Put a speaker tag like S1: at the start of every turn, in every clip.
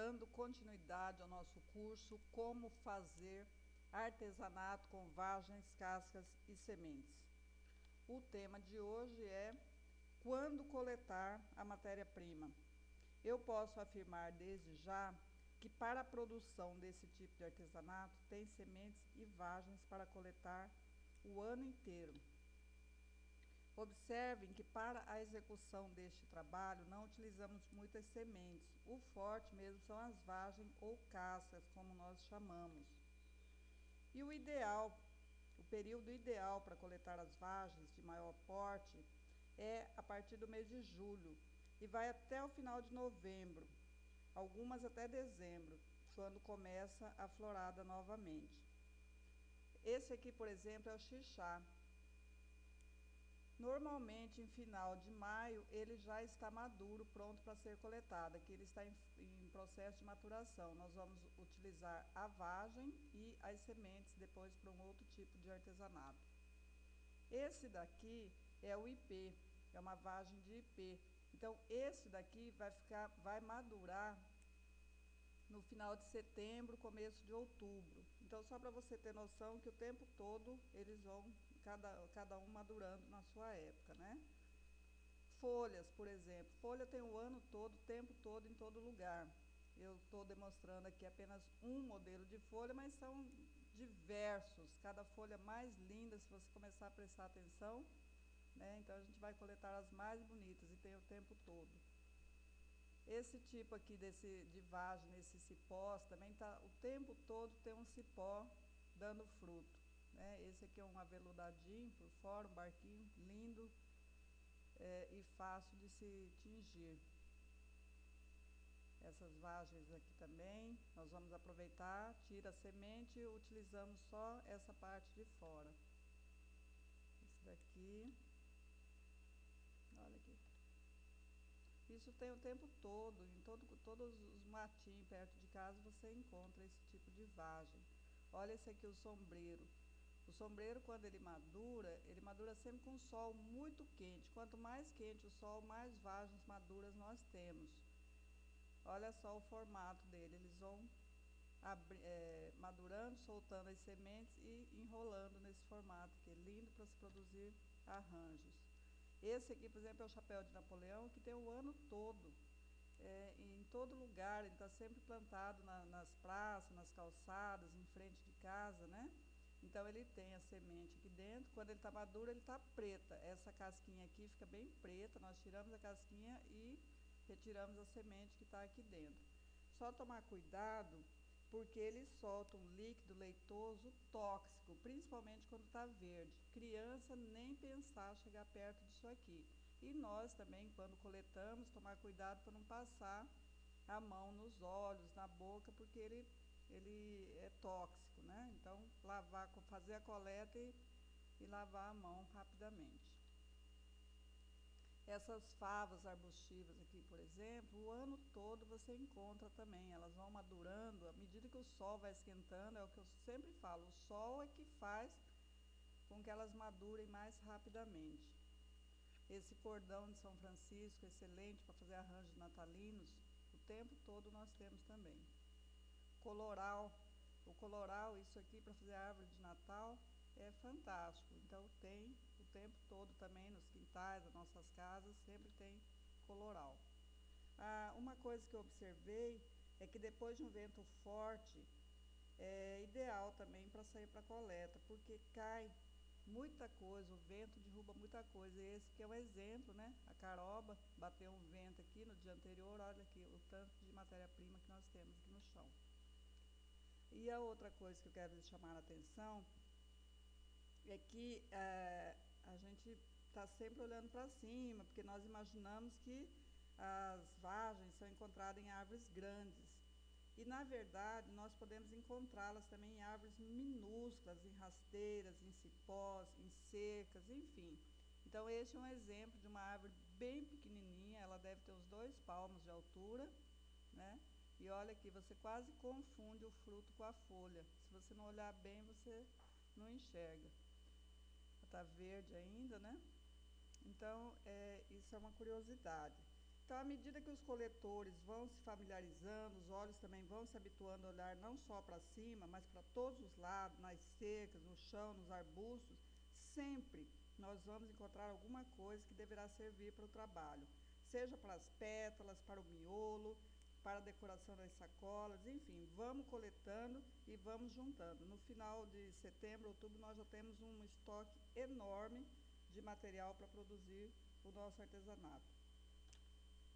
S1: dando continuidade ao nosso curso Como Fazer Artesanato com Vagens, Cascas e Sementes. O tema de hoje é quando coletar a matéria-prima. Eu posso afirmar desde já que para a produção desse tipo de artesanato tem sementes e vagens para coletar o ano inteiro. Observem que para a execução deste trabalho não utilizamos muitas sementes. O forte mesmo são as vagens ou cascas, como nós chamamos. E o período ideal para coletar as vagens de maior porte é a partir do mês de julho e vai até o final de novembro, algumas até dezembro, quando começa a florada novamente. Esse aqui, por exemplo, é o xixá. Normalmente, em final de maio, ele já está maduro, pronto para ser coletado. Aqui ele está em processo de maturação. Nós vamos utilizar a vagem e as sementes depois para um outro tipo de artesanato. Esse daqui é o ipê, é uma vagem de ipê. Então, esse daqui vai madurar no final de setembro, começo de outubro. Então, só para você ter noção que o tempo todo eles vão, cada um madurando na sua época, né? Folhas, por exemplo. Folha tem o ano todo, o tempo todo, em todo lugar. Eu estou demonstrando aqui apenas um modelo de folha, mas são diversos. Cada folha mais linda, se você começar a prestar atenção, né? Então, a gente vai coletar as mais bonitas e tem o tempo todo. Esse tipo aqui de vagem, esse cipós, também tá o tempo todo tem um cipó dando fruto, né? Esse aqui é um aveludadinho por fora, um barquinho lindo e fácil de se tingir. Essas vagens aqui também, nós vamos aproveitar, tira a semente e utilizamos só essa parte de fora. Esse daqui, olha aqui. Isso tem o tempo todo, em todos os matinhos perto de casa você encontra esse tipo de vagem. Olha esse aqui, o sombreiro. O sombreiro, quando ele madura sempre com o sol muito quente. Quanto mais quente o sol, mais vagens maduras nós temos. Olha só o formato dele, eles vão madurando, soltando as sementes e enrolando nesse formato, que é lindo para se produzir arranjos. Esse aqui, por exemplo, é o chapéu de Napoleão, que tem o ano todo, em todo lugar, ele está sempre plantado nas praças, nas calçadas, em frente de casa, né? Então, ele tem a semente aqui dentro, quando ele está maduro, ele está preta. Essa casquinha aqui fica bem preta, nós tiramos a casquinha e retiramos a semente que está aqui dentro. Só tomar cuidado, porque ele solta um líquido leitoso tóxico, principalmente quando está verde. Criança, nem pensar chegar perto disso aqui. E nós também, quando coletamos, tomar cuidado para não passar a mão nos olhos, na boca, porque ele é tóxico, né? Então, fazer a coleta e lavar a mão rapidamente. Essas favas arbustivas aqui, por exemplo, o ano todo você encontra também. Elas vão madurando, à medida que o sol vai esquentando, é o que eu sempre falo, o sol é que faz com que elas madurem mais rapidamente. Esse cordão de São Francisco, excelente para fazer arranjos natalinos, o tempo todo nós temos também. Coloral, o coloral, isso aqui para fazer árvore de Natal, é fantástico. Então, tem o tempo todo também nos quintais das nossas casas, sempre tem coloral. Uma coisa que eu observei é que depois de um vento forte, é ideal também para sair para coleta, porque cai muita coisa, o vento derruba muita coisa. E esse que é um exemplo, né? A caroba bateu um vento aqui no dia anterior, olha aqui o tanto de matéria-prima que nós temos aqui no chão. E a outra coisa que eu quero chamar a atenção é que a gente está sempre olhando para cima, porque nós imaginamos que as vagens são encontradas em árvores grandes. E, na verdade, nós podemos encontrá-las também em árvores minúsculas, em rasteiras, em cipós, em cercas, enfim. Então, este é um exemplo de uma árvore bem pequenininha, ela deve ter uns 2 palmos de altura, né? E olha aqui, você quase confunde o fruto com a folha. Se você não olhar bem, você não enxerga. Está verde ainda, né? Então, isso é uma curiosidade. Então, à medida que os coletores vão se familiarizando, os olhos também vão se habituando a olhar não só para cima, mas para todos os lados, nas cercas, no chão, nos arbustos, sempre nós vamos encontrar alguma coisa que deverá servir para o trabalho, seja para as pétalas, para o miolo, para a decoração das sacolas, enfim, vamos coletando e vamos juntando. No final de setembro, outubro, nós já temos um estoque enorme de material para produzir o nosso artesanato.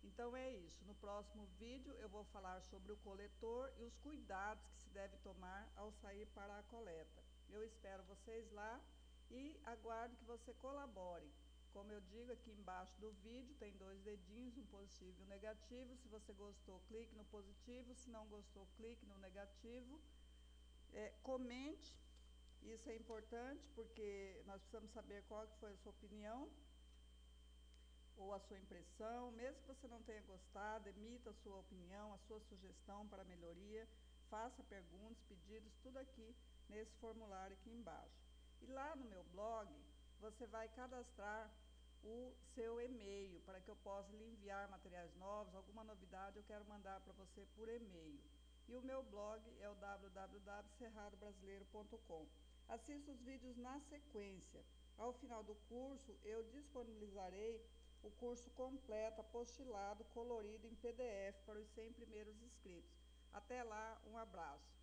S1: Então é isso. No próximo vídeo eu vou falar sobre o coletor e os cuidados que se deve tomar ao sair para a coleta. Eu espero vocês lá e aguardo que você colabore. Como eu digo, aqui embaixo do vídeo tem 2 dedinhos, um positivo e um negativo. Se você gostou, clique no positivo. Se não gostou, clique no negativo. Comente, isso é importante porque nós precisamos saber qual que foi a sua opinião ou a sua impressão. Mesmo que você não tenha gostado, emita a sua opinião, a sua sugestão para melhoria, faça perguntas, pedidos, tudo aqui nesse formulário aqui embaixo. E lá no meu blog, você vai cadastrar o seu e-mail para que eu possa lhe enviar materiais novos, alguma novidade eu quero mandar para você por e-mail. E o meu blog é o www.cerradobrasileiro.com. Assista os vídeos na sequência. Ao final do curso, eu disponibilizarei o curso completo, apostilado, colorido em PDF para os 100 primeiros inscritos. Até lá, um abraço.